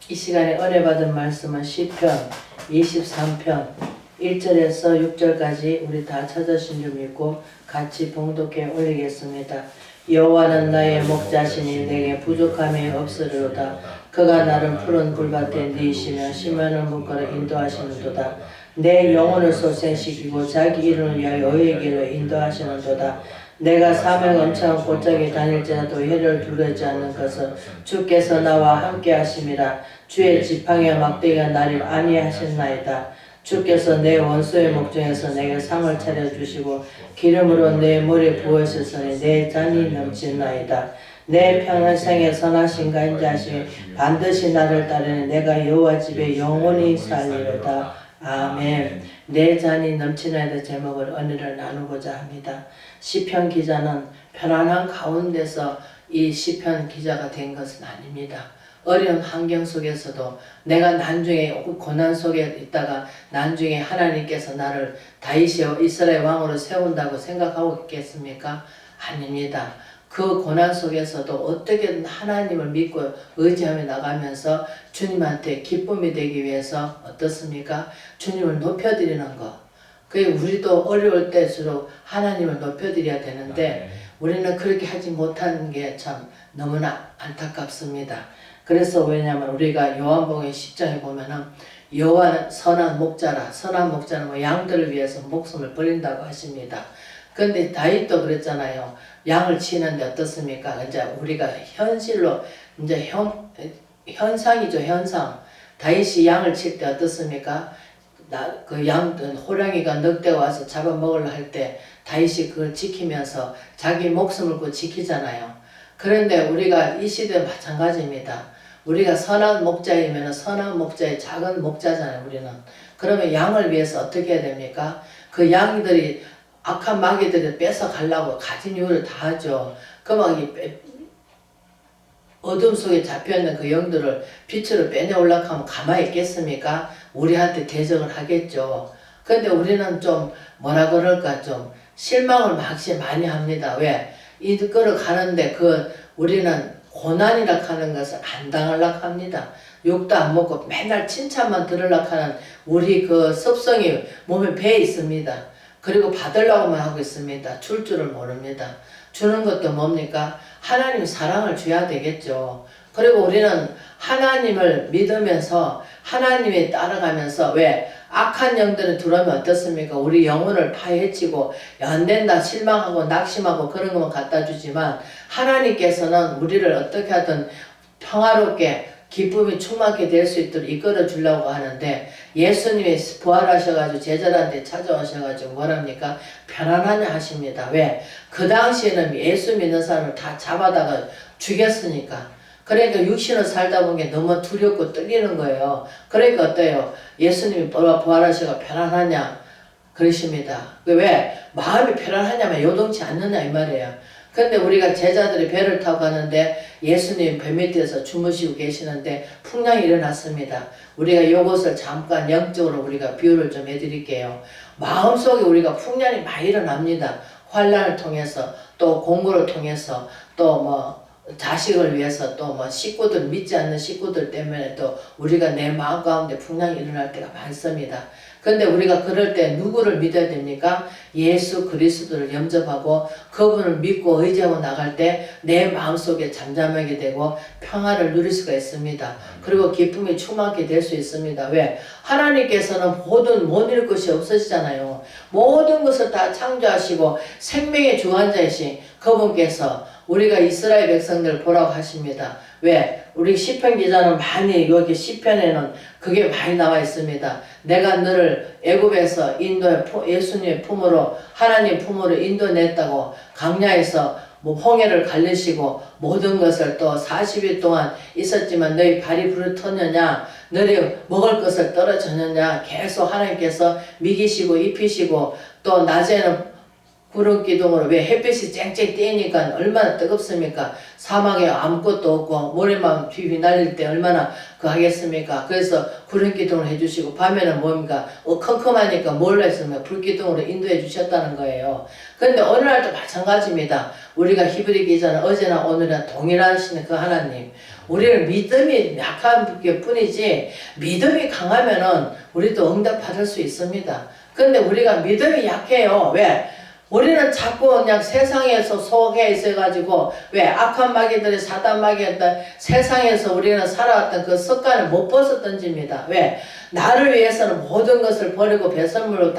이 시간에 은혜 받은 말씀은 시편 23편 1절에서 6절까지 우리 다 찾으신 줄 믿고 같이 봉독해 올리겠습니다. 여호와는 나의 목자시니 내게 부족함이 없으리로다. 그가 나를 푸른 불밭에 누이시며 시면을 물가로 인도하시는도다. 내 영혼을 솟생시키고 자기 이름을 위하여 의의 길로 인도하시는도다. 내가 사명 엄청한 골짜기 다닐지라도 해를 두려지 않는 것은 주께서 나와 함께 하심이라. 주의 지팡이와 막대기가 나를 안위하셨나이다. 주께서 내 원수의 목전에서 내게 상을 차려주시고 기름으로 내 머리에 부으셨으니 내 잔이 넘치나이다. 내 평생에 선하신 간자하시니 반드시 나를 따르니 내가 여호와 집에 영원히 살리로다. 아멘. 내 잔이 넘치나이다 제목을 은혜를 나누고자 합니다. 시편 기자는 편안한 가운데서 이 시편 기자가 된 것은 아닙니다. 어려운 환경 속에서도 내가 나중에 고난 속에 있다가 나중에 하나님께서 나를 다윗의 이스라엘 왕으로 세운다고 생각하고 있겠습니까? 아닙니다. 그 고난 속에서도 어떻게든 하나님을 믿고 의지하며 나가면서 주님한테 기쁨이 되기 위해서 어떻습니까? 주님을 높여드리는 것. 그게 우리도 어려울 때일수록 하나님을 높여드려야 되는데 우리는 그렇게 하지 못하는 게 참 너무나 안타깝습니다. 그래서 왜냐하면 우리가 요한복음 10장에 보면은 여호와는 선한 목자라. 선한 목자는 뭐 양들을 위해서 목숨을 버린다고 하십니다. 그런데 다윗도 그랬잖아요. 양을 치는데 어떻습니까? 이제 우리가 현실로 이제 현상이죠, 현상. 다윗이 양을 칠 때 어떻습니까? 그 호랑이가 늑대가 와서 잡아먹으려 할 때 다윗이 그걸 지키면서 자기 목숨을 그 지키잖아요. 그런데 우리가 이 시대 마찬가지입니다. 우리가 선한 목자이면 선한 목자의 작은 목자잖아요, 우리는. 그러면 양을 위해서 어떻게 해야 됩니까? 그 양들이 악한 마귀들이 뺏어 가려고 가진 이유를 다 하죠. 그러면 어둠 속에 잡혀있는 그 영들을 빛으로 빼내오려고 하면 가만히 있겠습니까? 우리한테 대적을 하겠죠. 근데 우리는 좀 뭐라 그럴까 좀 실망을 많이 합니다. 왜? 이끌어 가는데 우리는 고난이라 하는 것을 안 당하려고 합니다. 욕도 안 먹고 맨날 칭찬만 들으려고 하는 우리 그 습성이 몸에 배에 있습니다. 그리고 받으려고만 하고 있습니다. 줄 줄을 모릅니다. 주는 것도 뭡니까? 하나님 사랑을 줘야 되겠죠. 그리고 우리는 하나님을 믿으면서 하나님에 따라가면서 왜? 악한 영들은 들어오면 어떻습니까? 우리 영혼을 파헤치고 안된다 실망하고 낙심하고 그런 것만 갖다 주지만 하나님께서는 우리를 어떻게 하든 평화롭게 기쁨이 충만하게 될 수 있도록 이끌어 주려고 하는데 예수님이 부활하셔가지고 제자들한테 찾아오셔가지고 뭐랍니까? 편안하냐 하십니다. 왜? 그 당시에는 예수 믿는 사람을 다 잡아다가 죽였으니까. 그러니까 육신을 살다 보는 게 너무 두렵고 떨리는 거예요. 그러니까 어때요? 예수님이 부활하셔가 편안하냐? 그러십니다. 왜? 마음이 편안하냐면 요동치 않느냐 이 말이에요. 근데 우리가 제자들이 배를 타고 가는데 예수님 배 밑에서 주무시고 계시는데 풍랑이 일어났습니다. 우리가 이것을 잠깐 영적으로 우리가 비유를 좀 해드릴게요. 마음속에 우리가 풍랑이 많이 일어납니다. 환난을 통해서 또 공고를 통해서 또 뭐 자식을 위해서 또 뭐 식구들 믿지 않는 식구들 때문에 또 우리가 내 마음 가운데 풍랑이 일어날 때가 많습니다. 근데 우리가 그럴 때 누구를 믿어야 됩니까? 예수 그리스도를 영접하고 그분을 믿고 의지하고 나갈 때 내 마음속에 잠잠하게 되고 평화를 누릴 수가 있습니다. 그리고 기쁨이 충만하게 될 수 있습니다. 왜? 하나님께서는 모든 못 잃을 것이 없으시잖아요. 모든 것을 다 창조하시고 생명의 주관자이신 그분께서 우리가 이스라엘 백성들을 보라고 하십니다. 왜? 우리 시편 기자는 많이 여기 시편에는 그게 많이 나와 있습니다. 내가 너를 애굽에서 예수님의 품으로 하나님 품으로 인도냈다고 강야에서 홍해를 갈리시고 모든 것을 또 40일 동안 있었지만 너희 발이 부르터느냐 너희 먹을 것을 떨어졌느냐 계속 하나님께서 미기시고 입히시고 또 낮에는 구름 기둥으로 왜 햇빛이 쨍쨍 띄니까 얼마나 뜨겁습니까? 사막에 아무것도 없고 모래만 휘날릴 때 얼마나 하겠습니까? 그래서 구름 기둥을 해주시고 밤에는 뭡니까? 컴컴하니까 뭘로 했습니까? 불 기둥으로 인도해 주셨다는 거예요. 그런데 어느 날도 마찬가지입니다. 우리가 히브리 기자는 어제나 오늘이나 동일하시는 그 하나님 우리는 믿음이 약한 게 뿐이지 믿음이 강하면은 우리도 응답 받을 수 있습니다. 근데 우리가 믿음이 약해요. 왜? 우리는 자꾸 그냥 세상에서 속해 있어가지고 왜 악한 마귀들이 사단 마귀들 세상에서 우리는 살아왔던 그 습관을 못 벗어 던집니다. 왜? 나를 위해서는 모든 것을 버리고 배설물로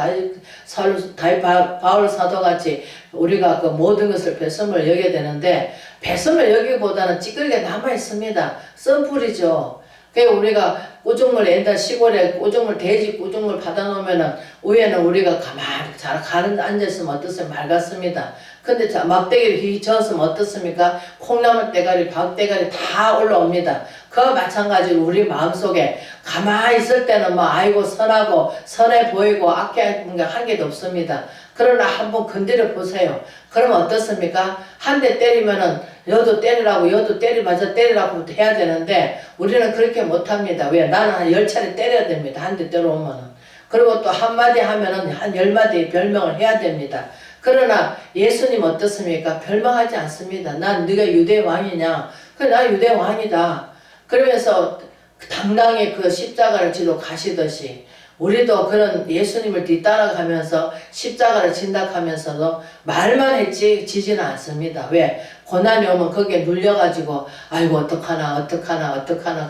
바울 사도같이 우리가 그 모든 것을 배설물 여겨야 되는데 배설물 여기보다는 찌끄리게 남아있습니다. 썬풀이죠. 그러니까 우리가 꾸중물 옛날 시골에 꾸중물 돼지 꾸중물 받아놓으면은 위에는 우리가 가만히 잘 앉아있으면 어떻습니까? 맑았습니다. 근데 막대기를 휘 저었으면 어떻습니까? 콩나물 대가리, 밥 대가리 다 올라옵니다. 그와 마찬가지로 우리 마음속에 가만히 있을 때는 뭐 아이고 선하고 선해 보이고 악한 게 한 개도 없습니다. 그러나 한번 건드려 보세요. 그러면 어떻습니까? 한 대 때리면은 여도 때리라고 여도 때리마저 때리라고 해야 되는데 우리는 그렇게 못합니다. 왜? 나는 한 10차례 때려야 됩니다. 한 대 때려오면은. 그리고 또 한마디 하면은 한 10마디 별명을 해야 됩니다. 그러나 예수님 어떻습니까? 별명하지 않습니다. 난 네가 유대 왕이냐? 그래 나 유대 왕이다. 그러면서 당당히 그 십자가를 지고 가시듯이 우리도 그런 예수님을 뒤따라가면서 십자가를 진닥하면서도 말만 했지 지지는 않습니다. 왜? 고난이 오면 거기에 눌려가지고 아이고 어떡하나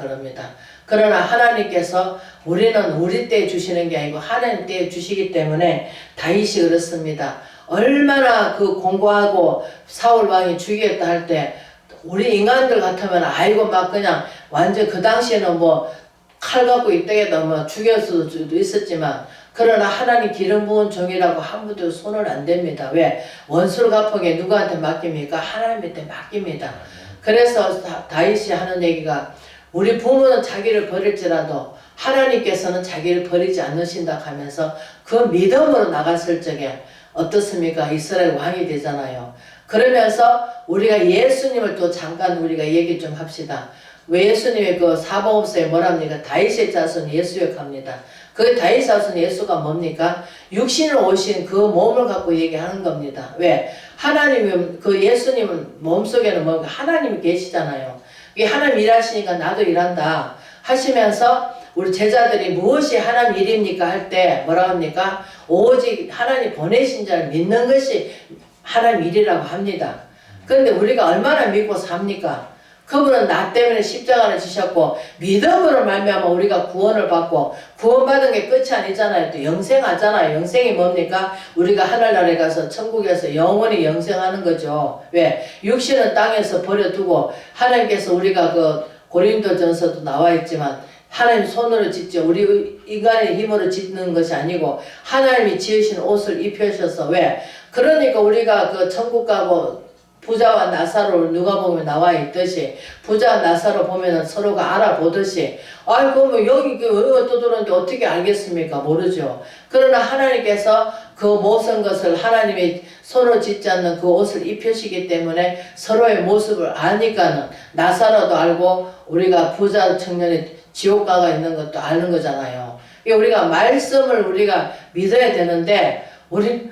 그럽니다. 그러나 하나님께서 우리는 우리 때에 주시는 게 아니고 하나님 때에 주시기 때문에 다윗이 그렇습니다. 얼마나 그 공고하고 사울 왕이 죽이겠다 할 때 우리 인간들 같으면 아이고 막 그냥 완전 그 당시에는 뭐 칼 갖고 이때에도 뭐 죽였을 수도 있었지만 그러나 하나님 기름 부은 종이라고 아무도 손을 안 댑니다. 왜? 원수를 갚은 게 누구한테 맡깁니까? 하나님한테 맡깁니다. 그래서 다윗이 하는 얘기가 우리 부모는 자기를 버릴지라도 하나님께서는 자기를 버리지 않으신다 하면서 그 믿음으로 나갔을 적에 어떻습니까? 이스라엘 왕이 되잖아요. 그러면서 우리가 예수님을 또 잠깐 우리가 얘기 좀 합시다. 왜 예수님의 그 사복음서에 뭐랍니까? 다윗의 자손 예수역합니다. 그 다윗 자손 예수가 뭡니까? 육신으로 오신 그 몸을 갖고 얘기하는 겁니다. 왜? 하나님은 그 예수님은 몸속에는 뭔가 하나님이 계시잖아요. 이게 하나님 일하시니까 나도 일한다 하시면서 우리 제자들이 무엇이 하나님 일입니까? 할 때 뭐라 합니까? 오직 하나님 보내신 자를 믿는 것이 하나님 일이라고 합니다. 그런데 우리가 얼마나 믿고 삽니까? 그분은 나 때문에 십자가를 지셨고 믿음으로 말미암아 우리가 구원을 받고 구원받은 게 끝이 아니잖아요. 또 영생하잖아요. 영생이 뭡니까? 우리가 하늘나라에 가서 천국에서 영원히 영생하는 거죠. 왜? 육신은 땅에서 버려두고 하나님께서 우리가 그 고린도전서도 나와 있지만 하나님 손으로 짓죠. 우리 인간의 힘으로 짓는 것이 아니고 하나님이 지으신 옷을 입혀주셔서 왜? 그러니까 우리가 그 천국 가고 부자와 나사로 누가 보면 나와 있듯이 부자와 나사로 보면 서로가 알아보듯이 아이고 뭐 여기 또 들었는데 어떻게 알겠습니까? 모르죠. 그러나 하나님께서 그 모든 것을 하나님이 손으로 짓지 않는 그 옷을 입히시기 때문에 서로의 모습을 아니까는 나사로도 알고 우리가 부자 청년이 지옥가가 있는 것도 아는 거잖아요. 우리가 말씀을 우리가 믿어야 되는데 우리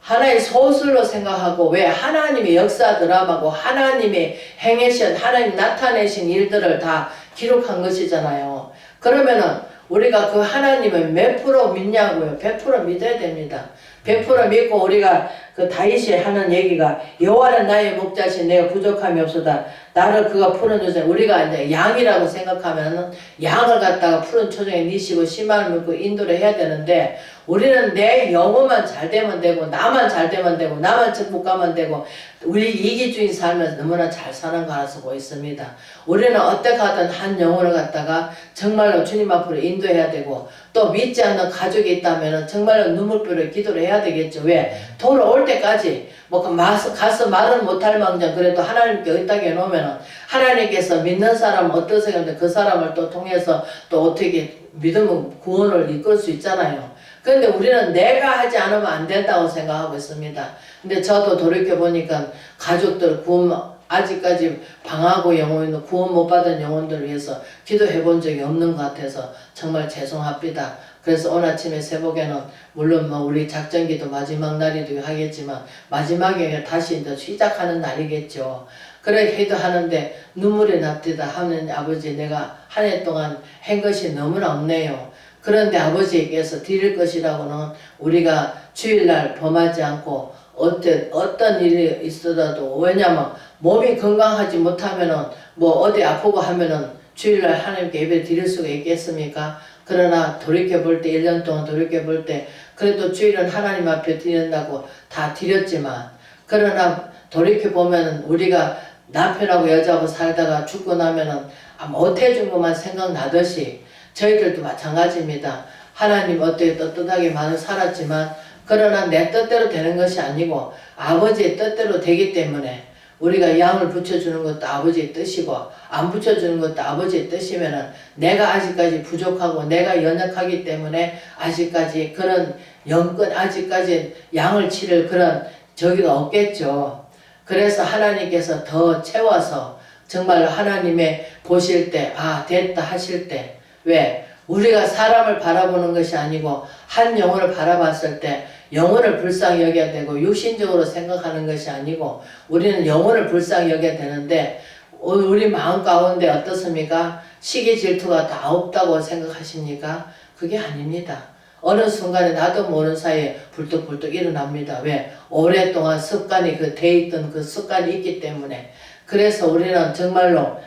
하나의 소설로 생각하고 왜 하나님의 역사 드라마고 하나님이 행하신 하나님 나타내신 일들을 다 기록한 것이잖아요. 그러면은 우리가 그 하나님을 몇 프로 믿냐고요? 100% 믿어야 됩니다. 100% 믿고 우리가 그 다윗이 하는 얘기가 여호와는 나의 목자신 내가 부족함이 없어다. 나를 그가 푸른 요새 우리가 이제 양이라고 생각하면은 양을 갖다가 푸른 초정에 니시고 심한을 먹고 인도를 해야 되는데 우리는 내 영혼만 잘 되면 되고 나만 잘 되면 되고 나만 천국 가면 되고 우리 이기주의 살면서 너무나 잘 사는 거 알아서 보있습니다. 우리는 어떻게 하든 한 영혼을 갖다가 정말로 주님 앞으로 인도해야 되고 또 믿지 않는 가족이 있다면 정말로 눈물표를 기도를 해야 되겠죠. 왜? 돌아올 때까지 뭐 가서 말은 못할 망정 그래도 하나님께 의탁해 놓으면 하나님께서 믿는 사람은 어떠세요? 근데 그 사람을 또 통해서 또 어떻게 믿으면 구원을 이끌 수 있잖아요. 그런데 우리는 내가 하지 않으면 안 된다고 생각하고 있습니다. 근데 저도 돌이켜보니까 가족들 구원 아직까지 방하고 영혼이 구원 못 받은 영혼들을 위해서 기도해 본 적이 없는 것 같아서 정말 죄송합니다. 그래서 오늘 아침에 새벽에는 물론 뭐 우리 작전기도 마지막 날이기도 하겠지만 마지막에 다시 이제 시작하는 날이겠죠. 그래 기도하는데 눈물이 납디다 하는 아버지, 내가 한 해 동안 한 것이 너무나 없네요. 그런데 아버지께서 드릴 것이라고는 우리가 주일날 범하지 않고 어떤 일이 있어도, 왜냐면 몸이 건강하지 못하면은 뭐 어디 아프고 하면은 주일날 하나님께 예배 드릴 수가 있겠습니까? 그러나 돌이켜볼 때, 1년 동안 돌이켜볼 때 그래도 주일은 하나님 앞에 드린다고 다 드렸지만, 그러나 돌이켜보면 우리가 남편하고 여자하고 살다가 죽고 나면은 못해준 것만 생각나듯이 저희들도 마찬가지입니다. 하나님 어떻게 떳떳하게 많이 살았지만, 그러나 내 뜻대로 되는 것이 아니고 아버지의 뜻대로 되기 때문에 우리가 양을 붙여주는 것도 아버지의 뜻이고 안 붙여주는 것도 아버지의 뜻이면은 내가 아직까지 부족하고 내가 연약하기 때문에 아직까지 그런 영권, 아직까지 양을 치를 그런 저기가 없겠죠. 그래서 하나님께서 더 채워서 정말 하나님의 보실 때, 아 됐다 하실 때, 왜? 우리가 사람을 바라보는 것이 아니고 한 영혼을 바라봤을 때 영혼을 불쌍히 여겨야 되고 육신적으로 생각하는 것이 아니고 우리는 영혼을 불쌍히 여겨야 되는데, 우리 마음 가운데 어떻습니까? 시기 질투가 다 없다고 생각하십니까? 그게 아닙니다. 어느 순간에 나도 모르는 사이에 불뚝불뚝 일어납니다. 왜? 오랫동안 습관이 돼 있던 그 습관이 있기 때문에. 그래서 우리는 정말로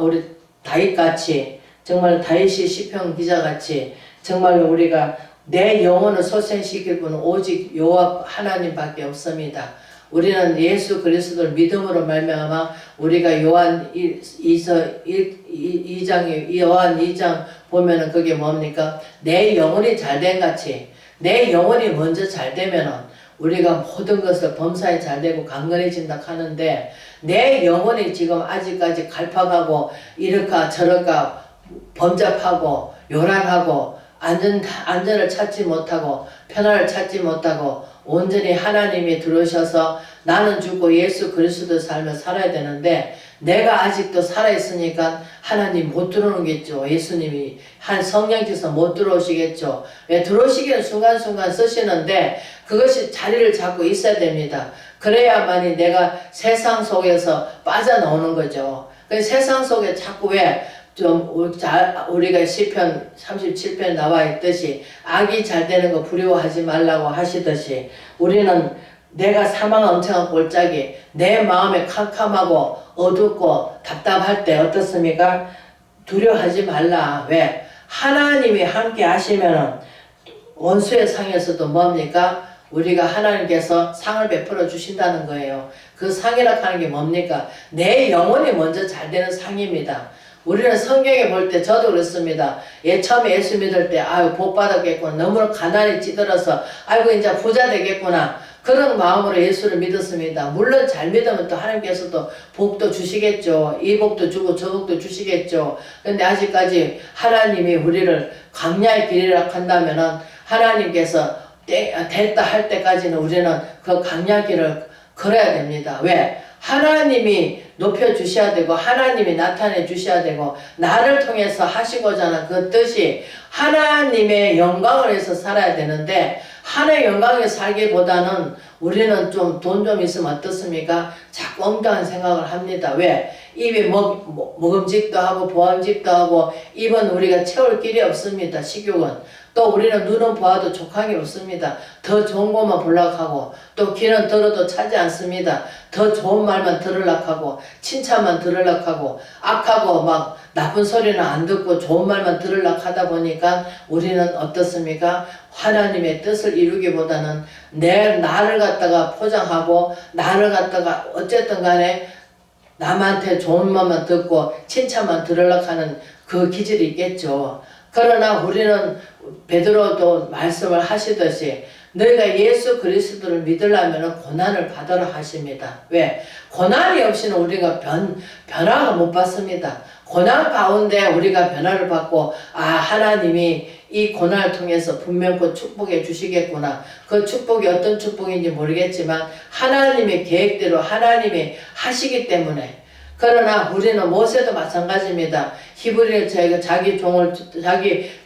우리 다윗같이, 정말 다윗이 시편 기자같이 정말로 우리가 내 영혼을 소생시킬 분은 오직 여호와 하나님밖에 없습니다. 우리는 예수 그리스도를 믿음으로 말미암아 우리가 요한 2장 보면은 그게 뭡니까? 내 영혼이 잘된 같이, 내 영혼이 먼저 잘 되면은 우리가 모든 것을 범사에 잘 되고 강건해진다 하는데, 내 영혼이 지금 아직까지 갈팡하고 이럴까 저럴까 범잡하고 요란하고 안전을 찾지 못하고 편안을 찾지 못하고 온전히 하나님이 들어오셔서 나는 죽고 예수 그리스도 삶을 살아야 되는데, 내가 아직도 살아있으니까 하나님 못 들어오겠죠. 예수님이 한 성령께서 못 들어오시겠죠. 왜? 들어오시기는 순간순간 쓰시는데 그것이 자리를 잡고 있어야 됩니다. 그래야만이 내가 세상 속에서 빠져나오는 거죠. 그 세상 속에 자꾸 왜? 우리가 시편 37편에 나와 있듯이 악이 잘 되는 거 두려워하지 말라고 하시듯이, 우리는 내가 사망 엄청한 골짜기, 내 마음에 캄캄하고 어둡고 답답할 때 어떻습니까? 두려워하지 말라. 왜? 하나님이 함께 하시면은 원수의 상에서도 뭡니까? 우리가 하나님께서 상을 베풀어 주신다는 거예요. 그 상이라 하는 게 뭡니까? 내 영혼이 먼저 잘 되는 상입니다. 우리는 성경에 볼 때 저도 그렇습니다. 처음에 예수 믿을 때 아유 복 받았겠구나, 너무 가난이 찌들어서 아이고 이제 부자 되겠구나, 그런 마음으로 예수를 믿었습니다. 물론 잘 믿으면 또 하나님께서도 복도 주시겠죠. 이 복도 주고 저 복도 주시겠죠. 근데 아직까지 하나님이 우리를 광야의 길이라 한다면은 하나님께서 됐다 할 때까지는 우리는 그 광야 길을 걸어야 됩니다. 왜? 하나님이 높여주셔야 되고 하나님이 나타내 주셔야 되고 나를 통해서 하시고자 하는 그 뜻이 하나님의 영광을 위해서 살아야 되는데, 하나님의 영광에 살기보다는 우리는 좀 돈 좀 있으면 어떻습니까? 자꾸 엉뚱한 생각을 합니다. 왜? 입에 먹음직도 하고 보암직도 하고 입은 우리가 채울 길이 없습니다. 식욕은. 또 우리는 눈은 보아도 족한 게 없습니다. 더 좋은 것만 보려고 하고, 또 귀는 들어도 차지 않습니다. 더 좋은 말만 들으려고 하고 칭찬만 들으려고 하고 악하고 막 나쁜 소리는 안 듣고 좋은 말만 들으려고 하다 보니까 우리는 어떻습니까? 하나님의 뜻을 이루기보다는 나를 갖다가 포장하고 나를 갖다가 어쨌든 간에 남한테 좋은 말만 듣고 칭찬만 들으려고 하는 그 기질이 있겠죠. 그러나 우리는 베드로도 말씀을 하시듯이 너희가 예수 그리스도를 믿으려면 고난을 받으라 하십니다. 왜? 고난이 없이는 우리가 변화가 못 받습니다. 고난 가운데 우리가 변화를 받고 하나님이 이 고난을 통해서 분명히 축복해 주시겠구나. 그 축복이 어떤 축복인지 모르겠지만 하나님의 계획대로 하나님이 하시기 때문에, 그러나 우리는 모세도 마찬가지입니다. 히브리는 자기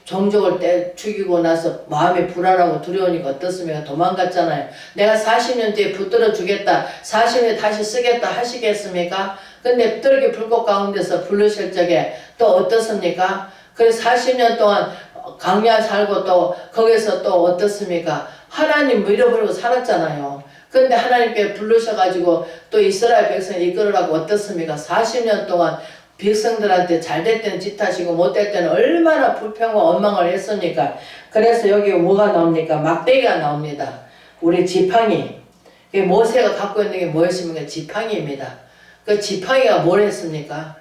종족을 죽이고 나서 마음이 불안하고 두려우니까 어떻습니까? 도망갔잖아요. 내가 40년 뒤에 붙들어 주겠다. 40년 다시 쓰겠다 하시겠습니까? 근데 뜰기 불꽃 가운데서 부르실 적에 또 어떻습니까? 그래서 40년 동안 광야 살고 또 거기서 또 어떻습니까? 하나님 잃어버리고 살았잖아요. 근데 하나님께 부르셔가지고 또 이스라엘 백성을 이끌으라고 어떻습니까? 40년 동안 백성들한테 잘될 때는 짓하시고 못될 때는 얼마나 불평과 원망을 했습니까? 그래서 여기 뭐가 나옵니까? 막대기가 나옵니다. 우리 지팡이. 모세가 갖고 있는 게 뭐였습니까? 지팡이입니다. 그 지팡이가 뭘 했습니까?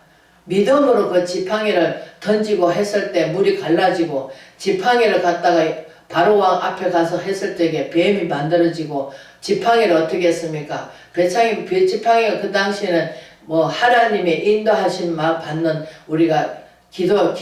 믿음으로 그 지팡이를 던지고 했을 때 물이 갈라지고 지팡이를 갖다가 바로왕 앞에 가서 했을 때에 뱀이 만들어지고 지팡이를 어떻게 했습니까? 지팡이가 그 당시에는 뭐 하나님의 인도하심 받는 우리가 기도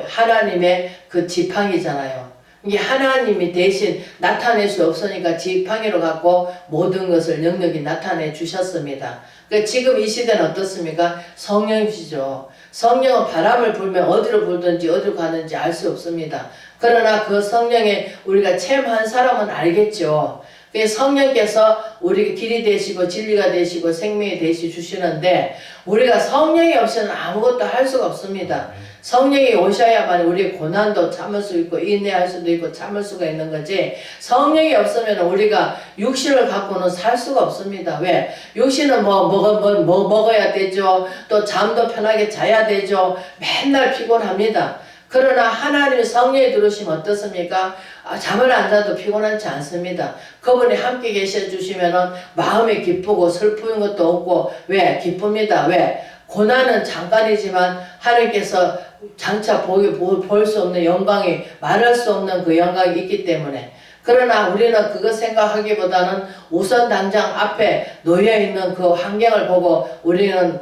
하나님의 그 지팡이잖아요. 이게 하나님이 대신 나타낼 수 없으니까 지팡이로 갖고 모든 것을 능력이 나타내 주셨습니다. 그러니까 지금 이 시대는 어떻습니까? 성령이시죠. 성령은 바람을 불면 어디로 불든지 어디로 가는지 알 수 없습니다. 그러나 그 성령에 우리가 체험한 사람은 알겠죠. 성령께서 우리 길이 되시고 진리가 되시고 생명이 되시 주시는데 우리가 성령이 없이는 아무것도 할 수가 없습니다. 성령이 오셔야만 우리의 고난도 참을 수 있고 인내할 수도 있고 참을 수가 있는 거지 성령이 없으면 우리가 육신을 갖고는 살 수가 없습니다. 왜? 육신은 먹어야 되죠. 또 잠도 편하게 자야 되죠. 맨날 피곤합니다. 그러나 하나님의 성령이 들어오시면 어떻습니까? 잠을 안 자도 피곤하지 않습니다. 그분이 함께 계셔 주시면은 마음이 기쁘고 슬픈 것도 없고 왜? 기쁩니다. 왜? 고난은 잠깐이지만 하나님께서 장차 볼 수 없는 영광이 말할 수 없는 그 영광이 있기 때문에 그러나 우리는 그거 생각하기보다는 우선 당장 앞에 놓여있는 그 환경을 보고 우리는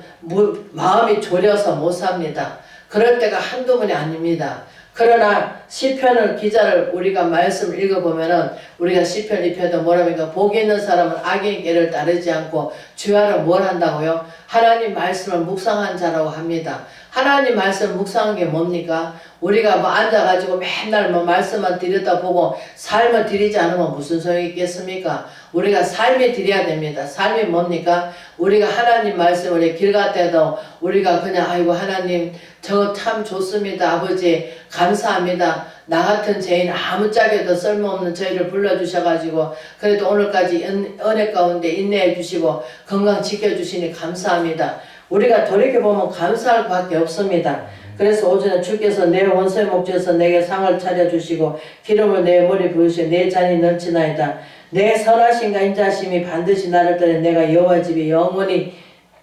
마음이 졸여서 못 삽니다. 그럴 때가 한두 번이 아닙니다. 그러나 시편을 기자를 우리가 말씀을 읽어보면은 우리가 시편 2편도 뭐랍니까? 복이 있는 사람은 악인의 길을 따르지 않고 주야로 뭘 한다고요? 하나님 말씀을 묵상한 자라고 합니다. 하나님 말씀 묵상한 게 뭡니까? 우리가 뭐 앉아가지고 맨날 뭐 말씀만 들여다보고 삶을 드리지 않으면 무슨 소용이 있겠습니까? 우리가 삶이 드려야 됩니다. 삶이 뭡니까? 우리가 하나님 말씀을 길 갈 때도 우리가 그냥 아이고 하나님 저 참 좋습니다. 아버지 감사합니다. 나 같은 죄인 아무짝에도 쓸모없는 저희를 불러주셔가지고 그래도 오늘까지 은혜 가운데 인내해 주시고 건강 지켜주시니 감사합니다. 우리가 돌이켜보면 감사할 밖에 없습니다. 그래서 오전에 주께서 내 원수의 목전에서 내게 상을 차려주시고 기름을 내 머리 부으시고 내 잔이 넘치나이다. 내 선하심과 인자심이 반드시 나를 따라 내가 여호와 집에 영원히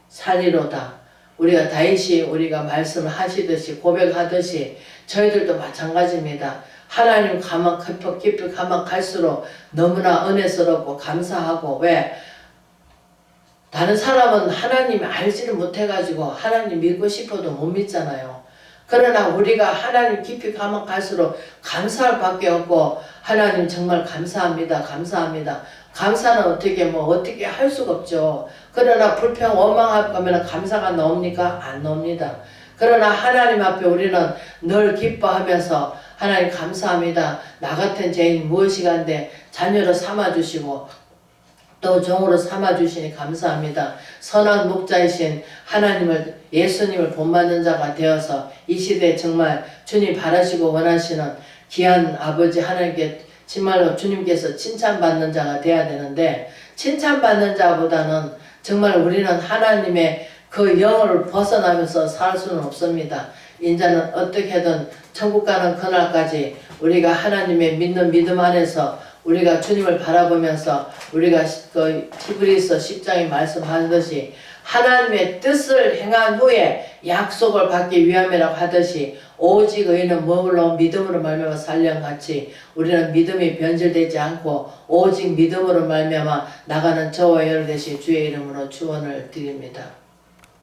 살리로다. 우리가 다윗이 우리가 말씀을 하시듯이 고백하듯이 저희들도 마찬가지입니다. 하나님 가만 깊이 가만 갈수록 너무나 은혜스럽고 감사하고 왜? 다른 사람은 하나님 알지를 못해가지고 하나님 믿고 싶어도 못 믿잖아요. 그러나 우리가 하나님 깊이 가면 갈수록 감사할 밖에 없고 하나님 정말 감사합니다. 감사합니다. 감사는 어떻게 할 수가 없죠. 그러나 불평 원망할 거면 감사가 나옵니까? 안 나옵니다. 그러나 하나님 앞에 우리는 늘 기뻐하면서 하나님 감사합니다. 나 같은 죄인 무엇이간데 자녀로 삼아주시고 또 종으로 삼아주시니 감사합니다. 선한 목자이신 하나님을 예수님을 본받는 자가 되어서 이 시대에 정말 주님 바라시고 원하시는 귀한 아버지 하나님께 정말로 주님께서 칭찬받는 자가 되어야 되는데 칭찬받는 자보다는 정말 우리는 하나님의 그 영을 벗어나면서 살 수는 없습니다. 인자는 어떻게든 천국 가는 그날까지 우리가 하나님의 믿는 믿음 안에서 우리가 주님을 바라보면서 우리가 그 히브리서 10장에 말씀하듯이 하나님의 뜻을 행한 후에 약속을 받기 위함이라고 하듯이 오직 의인은 뭐로 믿음으로 말미암아 살령같이 우리는 믿음이 변질되지 않고 오직 믿음으로 말미암아 나가는 저와 여러 되시 주의 이름으로 축원을 드립니다.